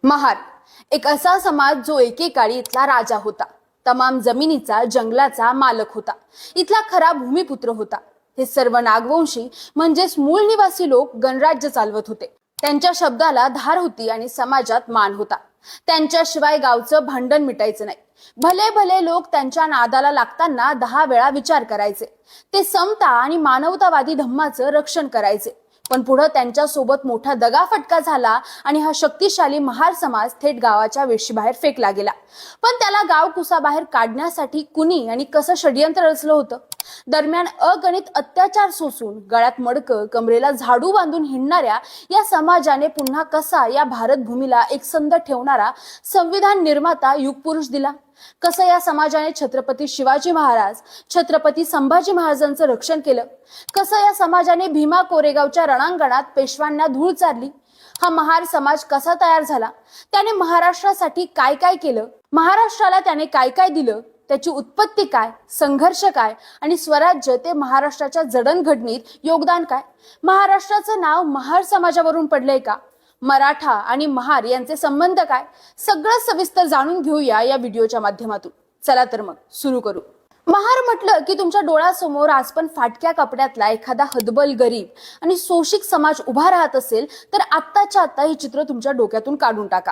महार एक असा समाज जो एकेकाळी इथला राजा होता. तमाम जमिनीचा जंगलाचा मालक होता. इथला खरा भूमिपुत्र होता. हे सर्व नागवंशी म्हणजेच मूळ निवासी लोक गणराज्य चालवत होते. त्यांच्या शब्दाला धार होती आणि समाजात मान होता. त्यांच्याशिवाय गावचं भांडण मिटायचं नाही. भले भले लोक त्यांच्या नादाला लागताना 10 वेळा विचार करायचे. ते समता आणि मानवतावादी धम्माचं रक्षण करायचे. पण पुढे त्यांच्या सोबत मोठा दगाफटका झाला आणि हा शक्तिशाली महार समाज थेट गावाच्या वेशीबाहेर फेकला गेला. पण त्याला गाव कुसाबाहेर काढण्यासाठी कुणी आणि कसं षडयंत्र रचलं होतं? दरम्यान अगणित अत्याचार सोसून गळ्यात मडकं कमरेला झाडू बांधून हिंडणाऱ्या या समाजाने पुन्हा कसा या भारत भूमीला एकसंध ठेवणारा संविधान निर्माता युगपुरुष दिला? कसं या समाजाने छत्रपती शिवाजी महाराज, छत्रपती संभाजी महाराजांचं रक्षण केलं? कसं या समाजाने भीमा कोरेगावच्या रणांगणात पेशव्यांना धूळ चारली? हा महार समाज कसा तयार झाला? त्याने महाराष्ट्रासाठी काय काय केलं? महाराष्ट्राला त्याने काय काय दिलं? त्याची उत्पत्ती काय, संघर्ष काय आणि स्वराज्य ते महाराष्ट्राच्या जडणघडणीत योगदान काय? महाराष्ट्राचं नाव महार समाजावरून पडलंय का? मराठा आणि महार यांचे संबंध काय? सगळं सविस्तर जाणून घेऊया या व्हिडिओच्या माध्यमातून. चला तर मग सुरू करू. महार म्हटलं की तुमच्या डोळ्यासमोर आज पण फाटक्या कपड्यातला एखादा हतबल गरीब आणि शोषित समाज उभा राहत असेल तर आत्ताच्या आत्ता हे चित्र तुमच्या डोक्यातून काढून टाका.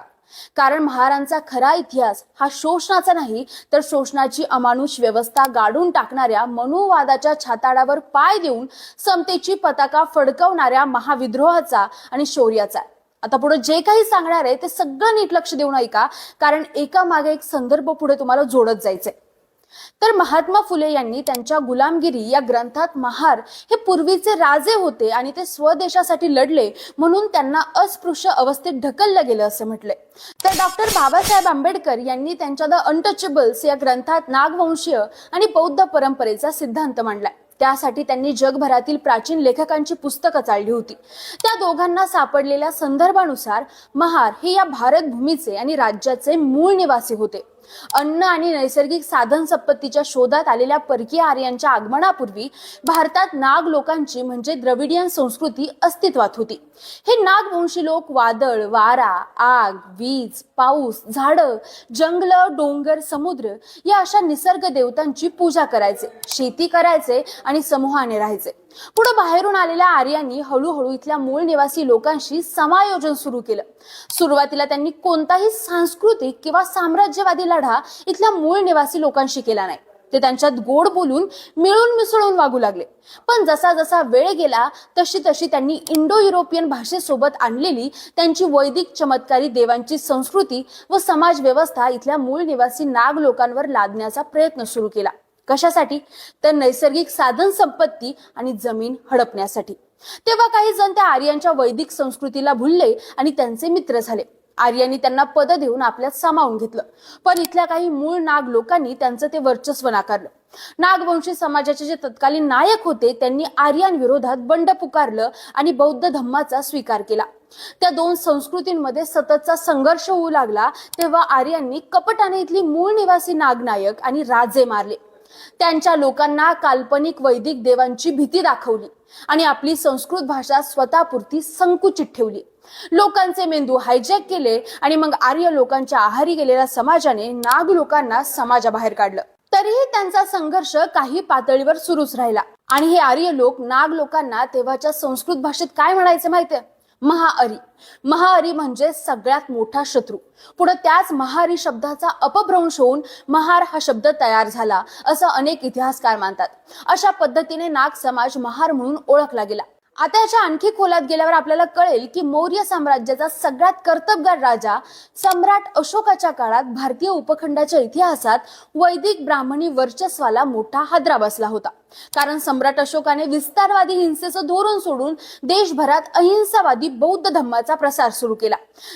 कारण महारांचा खरा इतिहास हा शोषणाचा नाही तर शोषणाची अमानुष व्यवस्था गाडून टाकणाऱ्या मनोवादाच्या छाताडावर पाय देऊन समतेची पताका फडकवणाऱ्या महाविद्रोहाचा आणि शौर्याचा. आता पुढे जे काही सांगणार आहे ते सगळं नीट लक्ष देऊन ऐका, कारण एका मागे एक संदर्भ पुढे तुम्हाला जोडत जायचंय. तर महात्मा फुले यांनी त्यांच्या गुलामगिरी या ग्रंथात महार हे पूर्वीचे राजे होते आणि ते स्वदेशासाठी लढले म्हणून त्यांना अस्पृश्य अवस्थेत ढकललं गेलं असं म्हटलंय. तर डॉक्टर बाबासाहेब आंबेडकर यांनी त्यांच्या द अनटचेबल्स या ग्रंथात नागवंशीय आणि बौद्ध परंपरेचा सिद्धांत मांडलाय. त्यासाठी त्यांनी जगभरातील प्राचीन लेखकांची पुस्तकं चालली होती. त्या दोघांना सापडलेल्या संदर्भानुसार महार हे या भारत भूमीचे आणि राज्याचे मूळ निवासी होते. अन्न आणि नैसर्गिक साधन संपत्तीच्या शोधात आलेल्या परकीय आर्यांच्या आगमनापूर्वी भारतात नाग लोकांची म्हणजे द्रविडियन संस्कृती अस्तित्वात होती. हे नागवंशी लोक वादळ, वारा, आग, वीज, पाऊस, झाडं, जंगल, डोंगर, समुद्र या अशा निसर्ग देवतांची पूजा करायचे, शेती करायचे आणि समूहाने राहायचे. पुढे बाहेरून आलेल्या आर्यांनी हळूहळू इथल्या मूळ निवासी लोकांशी समायोजन सुरू केलं. सुरुवातीला त्यांनी कोणताही सांस्कृतिक किंवा साम्राज्यवादी लढा इथल्या मूळ निवासी लोकांशी केला नाही. ते त्यांच्यात गोड बोलून मिळून मिसळून वागू लागले. पण जसा जसा वेळ गेला तशी तशी त्यांनी इंडो युरोपियन भाषेसोबत आणलेली त्यांची वैदिक चमत्कारी देवांची संस्कृती व समाज व्यवस्था इथल्या मूळ निवासी नाग लोकांवर लादण्याचा प्रयत्न सुरू केला. कशासाठी? तर नैसर्गिक साधन संपत्ती आणि जमीन हडपण्यासाठी. तेव्हा काही जण त्या आर्यांच्या वैदिक संस्कृतीला भुलले आणि त्यांचे मित्र झाले. आर्यांनी त्यांना पद देऊन आपल्यात सामावून घेतलं. पण इथल्या काही मूळ नाग लोकांनी त्यांचं ते वर्चस्व नाकारलं. नागवंशी समाजाचे जे तत्कालीन नायक होते त्यांनी आर्यांविरोधात बंड पुकारलं आणि बौद्ध धम्माचा स्वीकार केला. त्या दोन संस्कृतींमध्ये सततचा संघर्ष होऊ लागला. तेव्हा आर्यांनी कपटाने इथली मूळ निवासी नागनायक आणि राजे मारले. त्यांच्या लोकांना काल्पनिक वैदिक देवांची भीती दाखवली आणि आपली संस्कृत भाषा स्वतःपुरती संकुचित ठेवली. लोकांचे मेंदू हायजॅक केले आणि मग आर्य लोकांच्या आहारी गेलेल्या समाजाने नाग लोकांना समाजाबाहेर काढलं. तरीही त्यांचा संघर्ष काही पातळीवर सुरूच राहिला आणि हे आर्य लोक नाग लोकांना तेव्हाच्या संस्कृत भाषेत काय म्हणायचे माहितीये? महाअरी. महाअरी म्हणजे सगळ्यात मोठा शत्रू. पुढे त्याच महाअरी शब्दाचा अपभ्रंश होऊन महार हा शब्द तयार झाला असं अनेक इतिहासकार मानतात. अशा पद्धतीने नाग समाज महार म्हणून ओळखला गेला. आता याच्या आणखी खोलात गेल्यावर आपल्याला कळेल की मौर्य साम्राज्याचा सगळ्यात कर्तबगार राजा सम्राट अशोकाच्या काळात भारतीय उपखंडाच्या इतिहासात वैदिक ब्राह्मणी वर्चस्वाला मोठा हादरा बसला होता. कारण सम्राट अशोकाने विस्तारवादी हिंसेचं धोरण सोडून देशभरात अहिंसावादी बौद्ध धम्माचा प्रसार सुरू केला.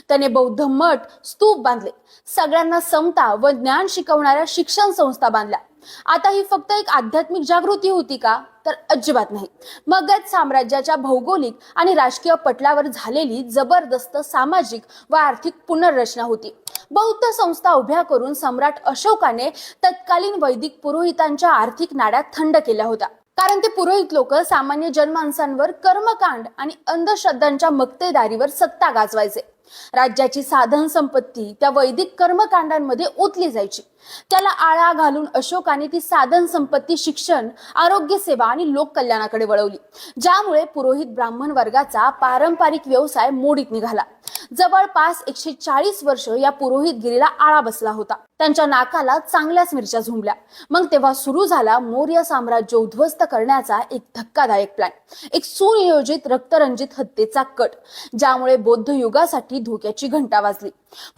त्याने बौद्ध मठ, स्तूप बांधले. सगळ्यांना समता व ज्ञान शिकवणाऱ्या शिक्षण संस्था बांधल्या. आता ही फक्त एक आध्यात्मिक जागृती होती का? तर अजिबात नाही. मगध साम्राज्याच्या भौगोलिक आणि राजकीय पटलावर झालेली जबरदस्त सामाजिक व आर्थिक पुनर्रचना होती. बौद्ध संस्था उभ्या करून सम्राट अशोकाने तत्कालीन वैदिक पुरोहितांच्या आर्थिक नाड्या थंड केल्या होत्या. कारण ते पुरोहित लोक सामान्य जनमानसांवर कर्मकांड आणि अंधश्रद्धांच्या मक्तेदारीवर सत्ता गाजवायचे. राज्याची साधन संपत्ती त्या वैदिक कर्मकांडांमध्ये ओतली जायची. त्याला आळा घालून अशोकाने ती साधन संपत्ती शिक्षण, आरोग्य सेवा आणि लोककल्याणाकडे वळवली, ज्यामुळे पुरोहित ब्राह्मण वर्गाचा पारंपरिक व्यवसाय मोडीत निघाला. जवळपास 140 वर्ष या पुरोहितगिरीला आळा बसला होता. त्यांच्या नाकाला चांगल्याच मिरच्या झुंबल्या. मग तेव्हा सुरू झाला मौर्य साम्राज्य उद्ध्वस्त करण्याचा एक धक्कादायक प्लॅन, एक सुनियोजित रक्तरंजित हत्येचा कट, ज्यामुळे बौद्ध युगासाठी धोक्याची घंटा वाजली.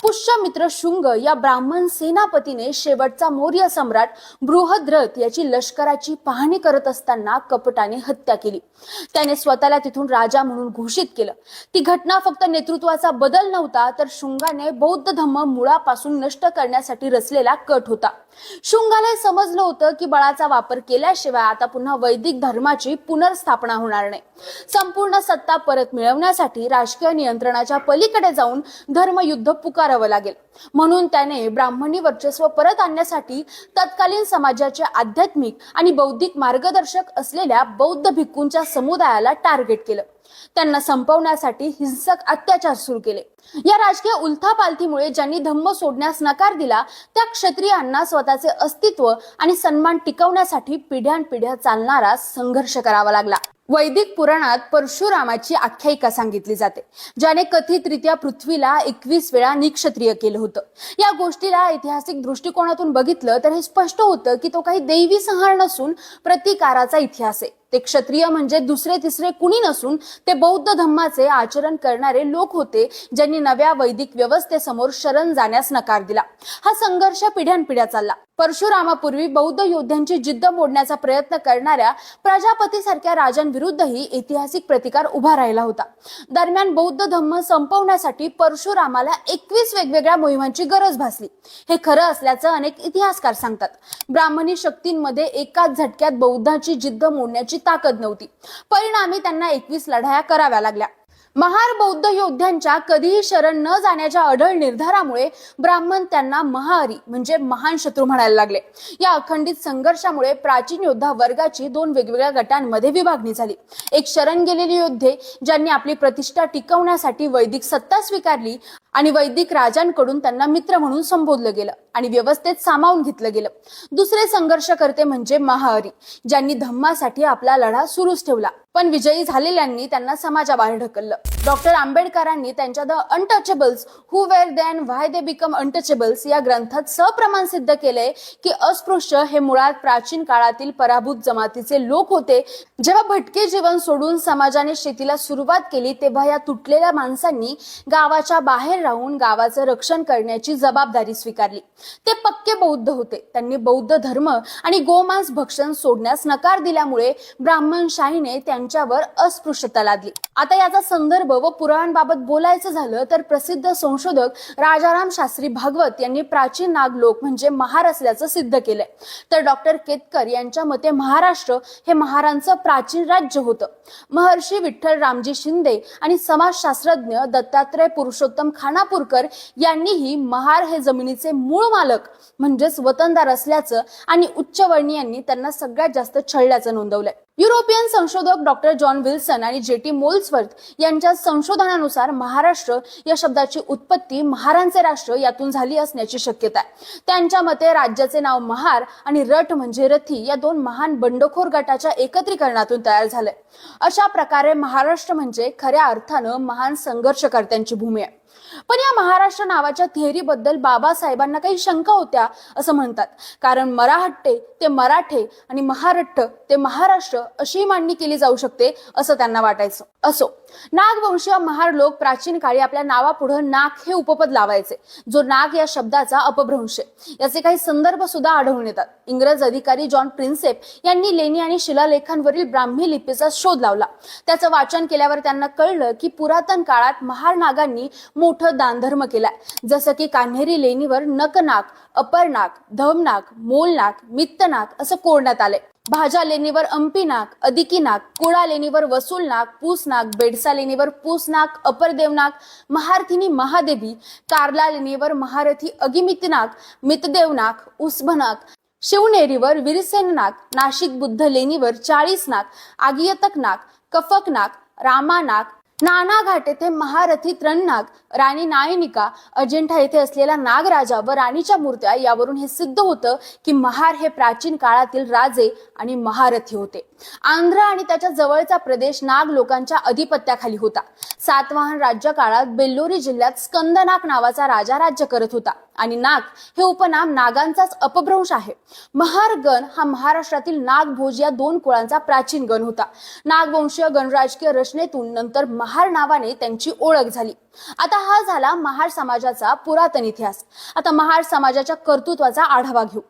पुष्यमित्र शुंग या ब्राह्मण सेनापतीने शेवटचा मौर्य सम्राट बृहद्रथ याची लष्कराची पाहणी करत असताना कपटाने हत्या केली. त्याने स्वतःला तिथून राजा म्हणून घोषित केलं. ती घटना फक्त नेतृत्वाचा बदल नव्हता, तर शुंगाने बौद्ध धम्म मुळापासून नष्ट करण्यासाठी रचलेला कट होता. शुंगाला समजलं होतं की बळाचा वापर केल्याशिवाय आता पुन्हा वैदिक धर्माची पुनर्स्थापना होणार नाही. संपूर्ण सत्ता परत मिळवण्यासाठी राजकीय नियंत्रणाच्या पलीकडे जाऊन धर्मयुद्ध पुकारावं लागेल. म्हणून त्याने ब्राह्मणी वर्चस्व परत आणण्यासाठी तत्कालीन समाजाचे आध्यात्मिक आणि बौद्धिक मार्गदर्शक असलेल्या बौद्ध भिक्खूंच्या समुदायाला टार्गेट केलं. त्यांना संपवण्यासाठी हिंसक अत्याचार सुरू केले. या राजकीय उलथापालथीमुळे ज्यांनी धम्म सोडण्यास नकार दिला त्या क्षत्रियांना स्वतःचे अस्तित्व आणि सन्मान टिकवण्यासाठी पिढ्यानपिढ्या चालणारा संघर्ष करावा लागला. वैदिक पुराणात परशुरामाची आख्यायिका सांगितली जाते, ज्याने कथितरित्या पृथ्वीला 21 वेळा निक्षत्रिय केलं होतं. या गोष्टीला ऐतिहासिक दृष्टिकोनातून बघितलं तर हे स्पष्ट होतं की तो काही दैवी संहार नसून प्रतिकाराचा इतिहास आहे. ते क्षत्रिय म्हणजे दुसरे तिसरे कुणी नसून ते बौद्ध धम्माचे आचरण करणारे लोक होते, ज्यांनी नव्या वैदिक व्यवस्थेसमोर शरण जाण्यास नकार दिला. हा संघर्ष पिढ्यानपिढ्या चालला. परशुरामापूर्वी बौद्ध योद्ध्यांची जिद्द मोडण्याचा प्रयत्न करणाऱ्या प्रजापतीसारख्या राजांविरुद्धही ऐतिहासिक प्रतिकार उभा राहिला होता. दरम्यान बौद्ध धम्म संपवण्यासाठी परशुरामाला 21 वेगवेगळ्या मोहिमांची गरज भासली. हे खरं असल्याचं अनेक इतिहासकार सांगतात. ब्राह्मणी शक्तींमध्ये एकाच झटक्यात बौद्धांची जिद्द मोडण्याची ताकद नव्हती. परिणामी त्यांना 21 लढाया कराव्या लागल्या. महार बौद्ध योद्ध्यांच्या कधीही शरण न जाण्याच्या अढळ निर्धारामुळे ब्राह्मण त्यांना महाहरी म्हणजे महान शत्रू म्हणायला लागले. या अखंडित संघर्षामुळे प्राचीन योद्धा वर्गाची 2 वेगवेगळ्या गटांमध्ये विभागणी झाली. एक शरण गेलेले योद्धे ज्यांनी आपली प्रतिष्ठा टिकवण्यासाठी वैदिक सत्ता स्वीकारली आणि वैदिक राजांकडून त्यांना मित्र म्हणून संबोधलं गेलं आणि व्यवस्थेत सामावून घेतलं गेलं. दुसरे संघर्षकर्ते म्हणजे महाहरी, ज्यांनी धम्मासाठी आपला लढा सुरूच ठेवला, पण विजयी झालेल्यांनी त्यांना समाजाबाहेर ढकललं. डॉक्टर आंबेडकरांनी त्यांच्या the untouchables who were then why they become untouchables या ग्रंथात सप्रमाण सिद्ध केलंय की अस्पृश्य हे मुळात प्राचीन काळातील पराभूत जमातीचे लोक होते. जेव्हा भटके जीवन सोडून समाजाने शेतीला सुरुवात केली तेव्हा या तुटलेल्या माणसांनी गावाच्या बाहेर राहून गावाचं रक्षण करण्याची जबाबदारी स्वीकारली. ते पक्के बौद्ध होते. त्यांनी बौद्ध धर्म आणि गोमांस भक्षण सोडण्यास नकार दिल्यामुळे ब्राह्मणशाहीने त्यांच्यावर अस्पृश्यता लादली. आता याचा संदर्भ व पुराणांबाबत बोलायचं झालं तर प्रसिद्ध संशोधक राजाराम शास्त्री भागवत यांनी प्राचीन नाग लोक म्हणजे महार असल्याचं सिद्ध केलंय. तर डॉक्टर केतकर यांच्या मते महाराष्ट्र हे महारांचं प्राचीन राज्य होतं. महर्षी विठ्ठल रामजी शिंदे आणि समाजशास्त्रज्ञ दत्तात्रय पुरुषोत्तम खानापूरकर यांनीही महार हे जमिनीचे मूळ मालक म्हणजेच वतनदार असल्याचं आणि उच्चवर्णीयांनी त्यांना सगळ्यात जास्त छळल्याचं नोंदवलंय. युरोपियन संशोधक डॉक्टर जॉन विल्सन आणि जेटी मोल्सवर्थ यांच्या संशोधनानुसार महाराष्ट्र या शब्दाची उत्पत्ती महारांचे राष्ट्र यातून झाली असण्याची शक्यता आहे. त्यांच्या मते राज्याचे नाव महार आणि रट म्हणजे रथी या 2 महान बंडखोर गटाच्या एकत्रीकरणातून तयार झालंय. अशा प्रकारे महाराष्ट्र म्हणजे खऱ्या अर्थानं महान संघर्षकर्त्यांची भूमी आहे. पण या महाराष्ट्र नावाच्या थिअरीबद्दल बाबासाहेबांना काही शंका होत्या असं म्हणतात, कारण मराठे ते मराठे आणि महाराष्ट्र ते महाराष्ट्र अशी मांडणी केली जाऊ शकते असं त्यांना वाटायचं. असो, नागवंशीय महार लोक प्राचीन काळी आपल्या नावापुढे नाग हे उपपद लावायचे, जो नाग या शब्दाचा अपभ्रंश आहे. याचे काही संदर्भ सुद्धा आढळून येतात. इंग्रज अधिकारी जॉन प्रिन्सेप यांनी लेणी आणि शिलालेखांवरील ब्राह्मी लिपीचा शोध लावला. त्याचं वाचन केल्यावर त्यांना कळलं की पुरातन काळात महार नागांनी मोठं दानधर्म केलाय. जसं की कान्हेरी लेणीवर नकनाक, अपरनाक, धमनाक, मोलनाक, मित्तनाक असं कोरण्यात आलंय. भाजा लेणीवर अंपीनाक, अधिकीनाक, कुळा लेणीवर वसूलनाक, पूसनाक, बेडसा लेणीवर पूसनाक, अपरदेवनाक, महारथिनी महादेवी, कार्ला लेणीवर महारथी अगिमितनाक, मितदेवनाक, उस्भनाक, शिवनेरीवर वीरसेननाक, नाशिक बुद्ध लेणीवर 40 नाक, आगियतक नाक, कफक नाक, रामानाक, नाना घाट येथे महारथी त्रणनाग, राणी नायनिका, अजिंठा येथे असलेला नागराजा व राणीच्या मूर्त्या यावरून हे सिद्ध होतं की महार हे प्राचीन काळातील राजे आणि महारथी होते. आंध्र आणि त्याच्या जवळचा प्रदेश नाग लोकांच्या अधिपत्याखाली होता. सातवाहन राज्य काळात बेल्लोरी जिल्ह्यात स्कंदनाग नावाचा राजा राज्य करत होता आणि नाग हे उपनाम नागांचाच अपभ्रंश आहे. महार गण हा महाराष्ट्रातील नागभोज या दोन कुळांचा प्राचीन गण होता. नागवंशीय गणराजकीय रचनेतून नंतर महार नावाने त्यांची ओळख झाली. आता हा झाला महार समाजाचा पुरातन इतिहास. आता महार समाजाच्या कर्तृत्वाचा आढावा घेऊ.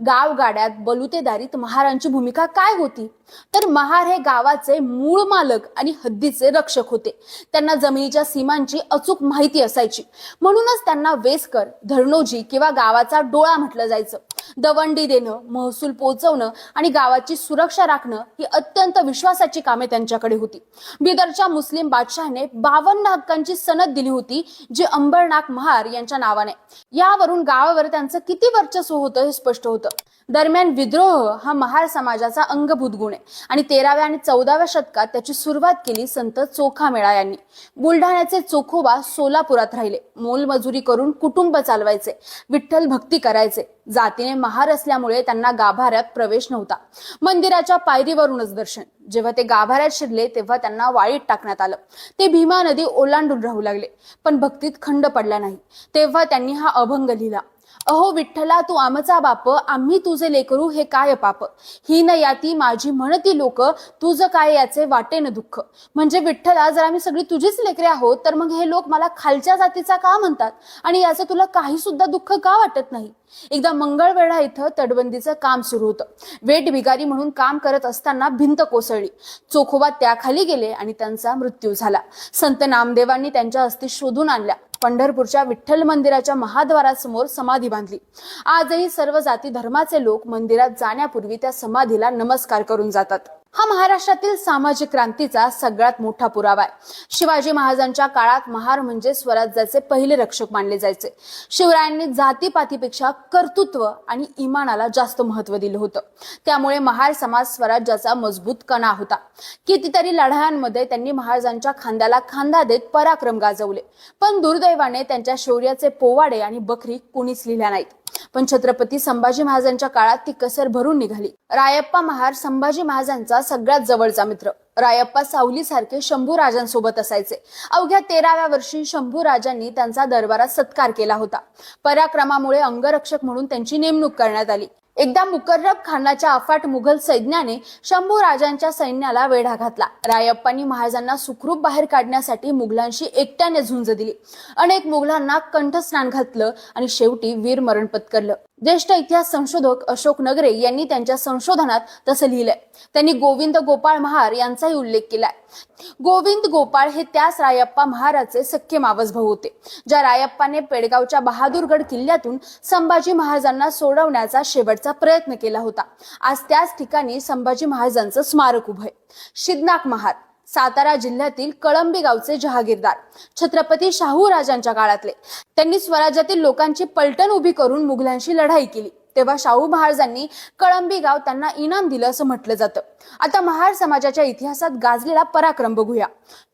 गावगाड्यात बलुतेदारीत महारांची भूमिका काय होती? तर महार हे गावाचे मूळ मालक आणि हद्दीचे रक्षक होते. त्यांना जमिनीच्या सीमांची अचूक माहिती असायची. म्हणूनच त्यांना वेसकर, धरणोजी किंवा गावाचा डोळा म्हटलं जायचं. दवंडी देणं, महसूल पोहोचवणं आणि गावाची सुरक्षा राखणं ही अत्यंत विश्वासाची कामे त्यांच्याकडे होती. बिदरच्या मुस्लिम बादशहाने 52 हक्कांची सनद दिली होती, जी अंबरनाथ महार यांच्या नावाने. यावरून गावावर त्यांचं किती वर्चस्व होतं हे स्पष्ट होतं. दरम्यान विद्रोह हा महार समाजाचा अंगभूत गुण आहे आणि 13व्या आणि 14व्या शतकात त्याची सुरुवात केली संत चोखामेळा यांनी. बुलढाण्याचे चोखोबा सोलापुरात राहिले. मोलमजुरी करून कुटुंब चालवायचे, विठ्ठल भक्ती करायचे. जातीने महार असल्यामुळे त्यांना गाभाऱ्यात प्रवेश नव्हता. मंदिराच्या पायरीवरूनच दर्शन. जेव्हा ते गाभाऱ्यात शिरले तेव्हा त्यांना वाळीत टाकण्यात आलं. ते भीमा नदी ओलांडून राहू लागले, पण भक्तीत खंड पडला नाही. तेव्हा त्यांनी हा अभंग लिहिला. अहो विठ्ठला तू आमचा बाप, आम्ही तुझे लेकरू हे काय पाप. ही न याती माझी म्हणती लोक, तुझं काय याचे वाटेन दुःख. म्हणजे विठ्ठला, जर आम्ही सगळी तुझीच लेकरे आहोत तर मग हे लोक मला खालच्या जातीचा का म्हणतात आणि याचं तुला काही सुद्धा दुःख का वाटत नाही. एकदा मंगळवेढा इथं तटबंदीचं काम सुरू होतं. वेट भिकारी म्हणून काम करत असताना भिंत कोसळली. चोखोबा त्याखाली गेले आणि त्यांचा मृत्यू झाला. संत नामदेवांनी त्यांच्या अस्थी शोधून आणल्या. पंढरपूरच्या विठ्ठल मंदिराच्या महाद्वारासमोर समाधी बांधली. आजही सर्व जाती धर्माचे लोक मंदिरात जाण्यापूर्वी त्या समाधीला नमस्कार करून जातात. हा महाराष्ट्रातील सामाजिक क्रांतीचा सगळ्यात मोठा पुरावा आहे. शिवाजी महाराजांच्या काळात महार म्हणजे स्वराज्याचे पहिले रक्षक मानले जायचे. शिवरायांनी जातीपातीपेक्षा कर्तृत्व आणि इमानाला जास्त महत्त्व दिलं होतं. त्यामुळे महार समाज स्वराज्याचा मजबूत कणा होता. कितीतरी लढायांमध्ये त्यांनी महाराजांच्या खांद्याला खांदा देत पराक्रम गाजवले. पण दुर्दैवाने त्यांच्या शौर्याचे पोवाडे आणि बखरी कोणीच लिहिल्या नाहीत. पण छत्रपती संभाजी महाराजांच्या काळात ती कसर भरून निघाली. रायप्पा महार संभाजी महाराजांचा सगळ्यात जवळचा मित्र. रायप्पा सावलीसारखे शंभू राजांसोबत असायचे. अवघ्या 13व्या वर्षी शंभू राजांनी त्यांचा दरबारात सत्कार केला होता. पराक्रमामुळे अंगरक्षक म्हणून त्यांची नेमणूक करण्यात आली. एकदा मुकर्रब खानाच्या अफाट मुघल सैन्याने शंभू राजांच्या सैन्याला वेढा घातला. रायप्पांनी महाराजांना सुखरूप बाहेर काढण्यासाठी मुघलांशी एकट्याने झुंज दिली. अनेक मुघलांना कंठस्नान घातलं आणि शेवटी वीर मरण पत्करलं. ज्येष्ठ इतिहास संशोधक अशोक नगरे यांनी त्यांच्या संशोधनात तसं लिहिलंय. त्यांनी गोविंद गोपाळ महार यांचाही उल्लेख केलाय. गोविंद गोपाळ हे त्याच रायप्पा महाराचे सख्खे मावस भाऊ होते, ज्या रायप्पाने पेडगावच्या बहादूरगड किल्ल्यातून संभाजी महाराजांना सोडवण्याचा शेवटचा प्रयत्न केला होता. आज त्याच ठिकाणी संभाजी महाराजांचं स्मारक उभं आहे. शिदनाक महार सातारा जिल्ह्यातील कळंबी गावचे जहागीरदार, छत्रपती शाहू राजांच्या काळातले. त्यांनी स्वराज्यातील लोकांची पलटण उभी करून मुघलांशी लढाई केली. तेव्हा शाहू महाराजांनी कळंबी गाव त्यांना इनाम दिलं असं म्हटलं जातं. आता महार समाजाच्या इतिहासात गाजलेला पराक्रम बघूया.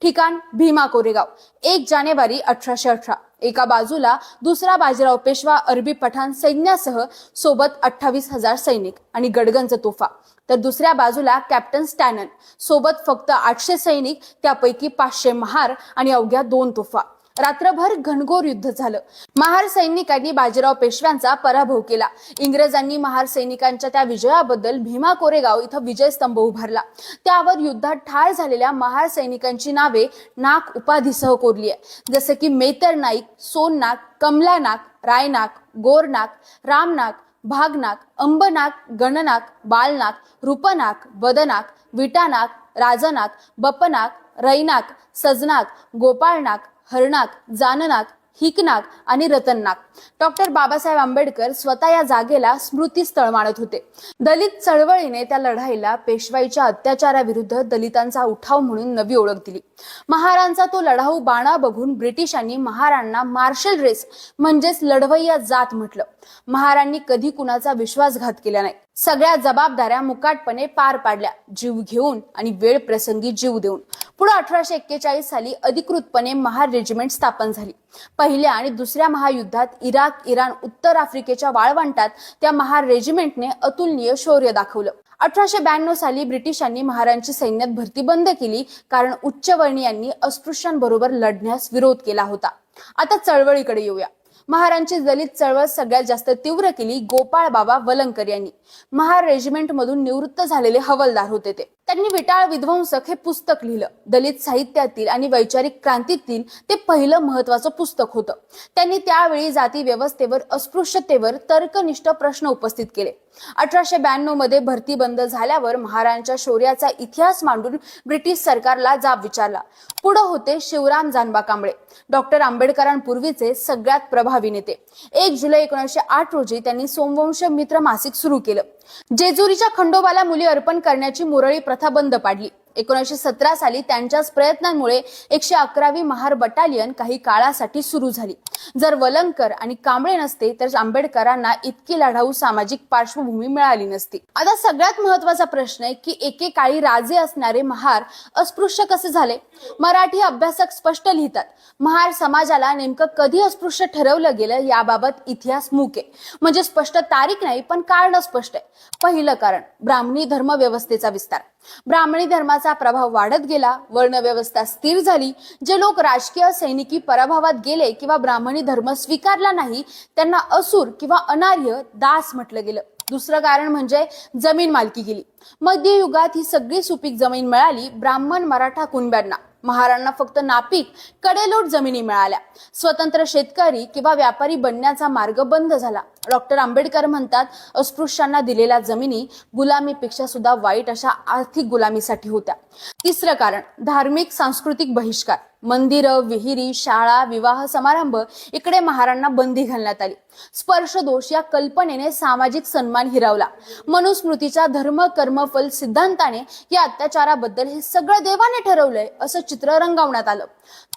ठिकाण भीमा कोरेगाव. 1 जानेवारी 1818. एका बाजूला दुसरा बाजीराव पेशवा अरबी पठाण सैन्यासह, सोबत 28,000 सैनिक आणि गडगंज तोफा. तर दुसऱ्या बाजूला कॅप्टन स्टॅनन सोबत फक्त 800 सैनिक, त्यापैकी 500 महार आणि अवघ्या 2 तोफा. रात्रभर घनघोर युद्ध झालं. महार सैनिकांनी बाजीराव पेशव्यांचा पराभव केला. इंग्रजांनी महार सैनिकांच्या त्या विजयाबद्दल भीमा कोरेगाव इथं विजयस्तंभ उभारला. त्यावर युद्धात ठार झालेल्या महार सैनिकांची नावे नाक उपाधीसह कोरली आहे. जसे की मेतर नाईक, सोननाक, कमलानाक, रायनाक, गोरनाक, रामनाक, भागनाक, अंबनाक, गणनाक, बालनाक, रूपनाक, बदनाक, विटानाक, राजनाक, बपनाक, रैनाक, सजनाक, गोपाळनाक, हरनाक, जाननाक, हिकनाक आणि रतननाक. डॉक्टर बाबासाहेब आंबेडकर स्वतः या जागेला स्मृतीस्थळ मानत होते. दलित चळवळीने त्या लढाईला पेशवाईच्या अत्याचाराविरुद्ध दलितांचा उठाव म्हणून नवी ओळख दिली. महारांचा तो लढाऊ बाणा बघून ब्रिटिशांनी महारांना मार्शल रेस म्हणजेच लढवय्या जात म्हटलं. महारांनी कधी कुणाचा विश्वासघात केला नाही. सगळ्या जबाबदाऱ्या मुकाटपणे पार पाडल्या, जीव घेऊन आणि वेळ प्रसंगी जीव देऊन. पुढे 1841 साली अधिकृतपणे महार रेजिमेंट स्थापन झाली. पहिल्या आणि दुसऱ्या महायुद्धात इराक, इराण, उत्तर आफ्रिकेच्या वाळवंटात त्या महार रेजिमेंटने अतुलनीय शौर्य दाखवलं. 1892 साली ब्रिटिशांनी महारांची सैन्यात भरती बंद केली, कारण उच्चवर्णीयांनी अस्पृश्यांबरोबर लढण्यास विरोध केला होता. आता चळवळीकडे येऊया. महारांची दलित चळवळ सगळ्यात जास्त तीव्र केली गोपाळ बाबा वलंगकर यांनी. महार रेजिमेंट मधून निवृत्त झालेले हवालदार होते ते. त्यांनी विटाळ विध्वंसक हे पुस्तक लिहिलं. दलित साहित्यातील आणि वैचारिक क्रांतीतील ते पहिलं महत्वाचं पुस्तक होतं. त्यांनी त्यावेळी जाती व्यवस्थेवर, अस्पृश्यतेवर तर्कनिष्ठ प्रश्न उपस्थित केले. 1892 मध्ये भरती बंद झाल्यावर महारांच्या शौर्याचा इतिहास मांडून ब्रिटिश सरकारला जाब विचारला. पुढे होते शिवराम जानबा कांबळे, डॉक्टर आंबेडकरांपूर्वीचे सगळ्यात प्रभावी नेते. 1 जुलै 1908 रोजी त्यांनी सोमवंश मित्र मासिक सुरू केलं. जेजुरीच्या खंडोबाला मुली अर्पण करण्याची मुरळी प्रथा बंद पाडली. 1917 साली त्यांच्याच प्रयत्नांमुळे 111वी महार बटालियन काही काळासाठी सुरू झाली. जर वलंगकर आणि कांबळे नसते तर आंबेडकरांना इतकी लढाऊ सामाजिक पार्श्वभूमी मिळाली नसती. आता सगळ्यात महत्वाचा प्रश्न आहे की एकेकाळी राजे असणारे महार अस्पृश्य कसे झाले? मराठी अभ्यासक स्पष्ट लिहितात, महार समाजाला नेमकं कधी अस्पृश्य ठरवलं गेलं याबाबत इतिहास मूक आहे. म्हणजे स्पष्ट तारीख नाही, पण कारण स्पष्ट आहे. पहिलं कारण, ब्राह्मणी धर्म व्यवस्थेचा विस्तार. ब्राह्मणी धर्माचा प्रभाव वाढत गेला, वर्णव्यवस्था स्थिर झाली. जे लोक राजकीय, सैनिकी पराभवात गेले किंवा ब्राह्मणी धर्म स्वीकारला नाही त्यांना असुर किंवा अनार्य, दास म्हटलं गेलं. दुसरं कारण म्हणजे जमीन मालकी गेली. मध्ययुगात ही सगळी सुपीक जमीन मिळाली ब्राह्मण मराठा कुणब्यांना. महारांना फक्त नापीक, कडेलोट जमिनी मिळाल्या. स्वतंत्र शेतकरी किंवा व्यापारी बनण्याचा मार्ग बंद झाला. डॉक्टर आंबेडकर म्हणतात, अस्पृश्यांना दिलेल्या जमिनी गुलामीपेक्षा सुद्धा वाईट अशा आर्थिक गुलामीसाठी होत्या. तिसरं कारण, धार्मिक सांस्कृतिक बहिष्कार. मंदिरं, विहिरी, शाळा, विवाह समारंभ इकडे महारांना बंदी घालण्यात आली. स्पर्शदोष या कल्पनेने सामाजिक सन्मान हिरावला. मनुस्मृतीच्या धर्म कर्म फल सिद्धांताने या अत्याचाराबद्दल हे सगळं देवाने ठरवलंय असं चित्र रंगवण्यात आलं.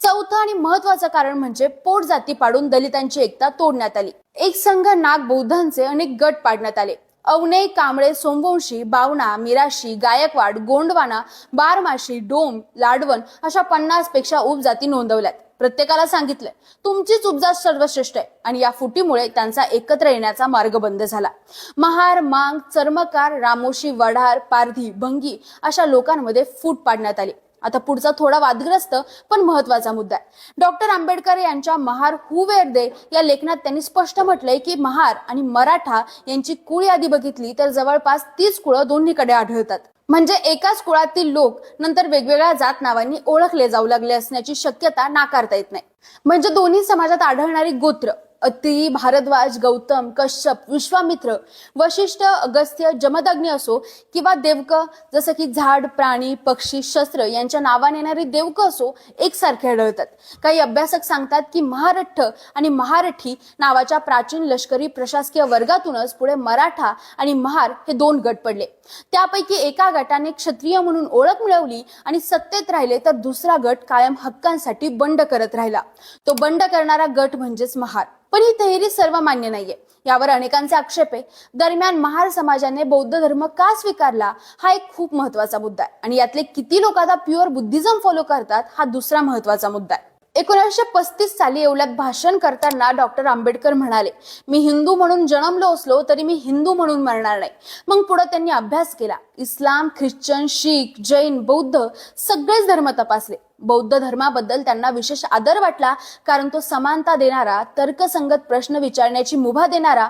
चौथं आणि महत्वाचं कारण म्हणजे पोट जाती पाडून दलितांची एकता तोडण्यात आली. एक संघ नाग बौद्धांचे अनेक गट पाडण्यात आले. अवने, कांबळे, सोमवंशी, बावणा, मिराशी, गायकवाड, गोंडवाना, बारमाशी, डोम, लाडवण अशा 50 पेक्षा उपजाती नोंदवल्यात. प्रत्येकाला सांगितलंय तुमचीच उपजात सर्वश्रेष्ठ आहे, आणि या फुटीमुळे त्यांचा एकत्र येण्याचा मार्ग बंद झाला. महार, मांग, चर्मकार, रामोशी, वढार, पारधी, भंगी अशा लोकांमध्ये फूट पाडण्यात आली. आता पुढचा थोडा वादग्रस्त पण महत्वाचा मुद्दा आहे. डॉक्टर आंबेडकर यांच्या महार हू वेअर दे या लेखनात त्यांनी स्पष्ट म्हटलंय की महार आणि मराठा यांची कुळ यादी बघितली तर जवळपास 30 कुळं दोन्हीकडे आढळतात. म्हणजे एकाच कुळातील लोक नंतर वेगवेगळ्या जात नावांनी ओळखले जाऊ लागले असण्याची शक्यता नाकारता येत नाही. म्हणजे दोन्ही समाजात आढळणारी गोत्र अत्रि, भारद्वाज, गौतम, कश्यप, विश्वामित्र, वशिष्ठ, अगस्त्य, जमदग्नी असो किंवा देवक जसं की झाड, प्राणी, पक्षी, शस्त्र यांच्या नावाने येणारी देवक असो एकसारखे आढळतात. काही अभ्यासक सांगतात की महारठ्ठ आणि महारठी नावाच्या प्राचीन लष्करी प्रशासकीय वर्गातूनच पुढे मराठा आणि महार हे 2 गट पडले. त्यापैकी एका गटाने क्षत्रिय म्हणून ओळख मिळवली आणि सत्तेत राहिले तर दुसरा गट कायम हक्कांसाठी बंड करत राहिला. तो बंड करणारा गट म्हणजेच महार. पण ही तयारी सर्वमान्य नाहीये. यावर अनेकांचे आक्षेप आहे. दरम्यान महार समाजाने बौद्ध धर्म का स्वीकारला हा एक खूप महत्वाचा मुद्दा आहे, आणि यातले किती लोक आता प्युअर बुद्धिझम फॉलो करतात हा दुसरा महत्वाचा मुद्दा आहे. 1935 साली येवल्यात भाषण करताना डॉक्टर आंबेडकर म्हणाले, मी हिंदू म्हणून जन्मलो असलो तरी मी हिंदू म्हणून मरणार नाही. मग पुढे त्यांनी अभ्यास केला. इस्लाम, ख्रिश्चन, शीख, जैन, बौद्ध सगळेच धर्म तपासले. बौद्ध धर्माबद्दल त्यांना विशेष आदर वाटला, कारण तो समानता देणारा, तर्कसंगत प्रश्न विचारण्याची मुभा देणारा,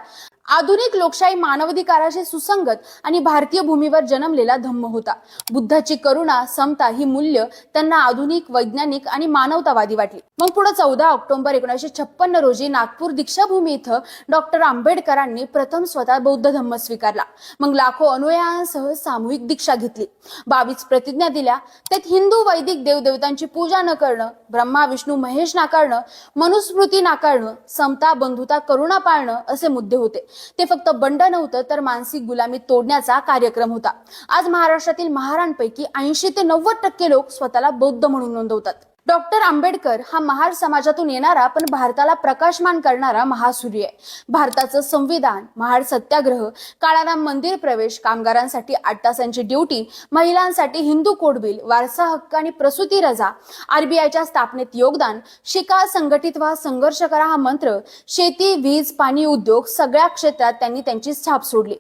आधुनिक लोकशाही मानवाधिकाराशी सुसंगत आणि भारतीय भूमीवर जन्मलेला धम्म होता. बुद्धाची करुणा, समता ही मूल्य त्यांना आधुनिक, वैज्ञानिक आणि मानवतावादी वाटली. मग पुढे 14 ऑक्टोबर 1956 रोजी नागपूर दीक्षाभूमी इथं डॉक्टर आंबेडकरांनी प्रथम स्वतः बौद्ध धम्म स्वीकारला. मग लाखो अनुयायांसह सामूहिक दीक्षा घेतली. 22 प्रतिज्ञा दिल्या. त्यात हिंदू वैदिक देवदेवतांची पूजा न करणं, ब्रह्मा विष्णू महेश नाकारणं, मनुस्मृती नाकारणं, समता, बंधुता, करुणा पाळणं असे मुद्दे होते. ते फक्त बंड नव्हतं तर मानसिक गुलामी तोडण्याचा कार्यक्रम होता. आज महाराष्ट्रातील महारांपैकी 80 ते 90% लोक स्वतःला बौद्ध म्हणून नोंदवतात. डॉक्टर आंबेडकर हा महार समाजातून येणारा पण भारताला प्रकाशमान करणारा महासूर्य आहे. भारताचं संविधान, महार सत्याग्रह, काळाराम मंदिर प्रवेश, कामगारांसाठी 8 तासांची ड्युटी, महिलांसाठी हिंदू कोड बिल, वारसा हक्क आणि प्रसूती रजा, RBIच्या स्थापनेत योगदान, शिका, संघटित व्हा, संघर्ष करा हा मंत्र, शेती, वीज, पाणी, उद्योग सगळ्या क्षेत्रात त्यांनी त्यांची छाप सोडली.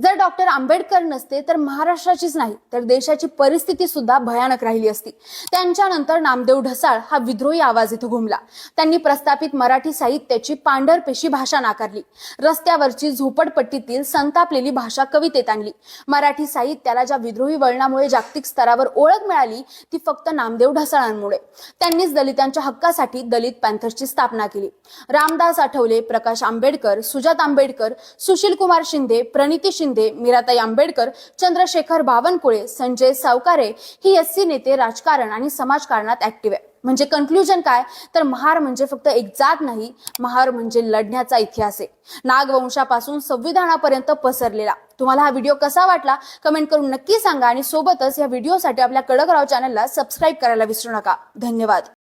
जर डॉक्टर आंबेडकर नसते तर महाराष्ट्राचीच नाही तर देशाची परिस्थिती सुद्धा भयानक राहिली असती. त्यांच्यानंतर नामदेव ढसाळ हा विद्रोही आवाज इथं घुमला. त्यांनी प्रस्थापित मराठी साहित्याची पांढरपेशी भाषा नाकारली. रस्त्यावरची झोपडपट्टीतील संतापलेली भाषा कवितेत आणली. मराठी साहित्याला ज्या विद्रोही वळणामुळे जागतिक स्तरावर ओळख मिळाली ती फक्त नामदेव ढसाळांमुळे. त्यांनीच दलितांच्या हक्कासाठी दलित पॅन्थर्सची स्थापना केली. रामदास आठवले, प्रकाश आंबेडकर, सुजात आंबेडकर, सुशील कुमार शिंदे, प्रणिती शिंदे, मीराताई आंबेडकर, चंद्रशेखर बावनकुळे, संजय सावकारे ही SC नेते राजकारण आणि समाजकारणात ऍक्टिव्ह आहे. म्हणजे कन्क्लुजन काय तर महार म्हणजे फक्त एक जात नाही, महार म्हणजे लढण्याचा इतिहास आहे. नागवंशापासून संविधानापर्यंत पसरलेला. तुम्हाला हा व्हिडिओ कसा वाटला कमेंट करून नक्की सांगा आणि सोबतच या व्हिडिओसाठी आपल्या कडक राव चॅनलला सबस्क्राईब करायला विसरू नका. धन्यवाद.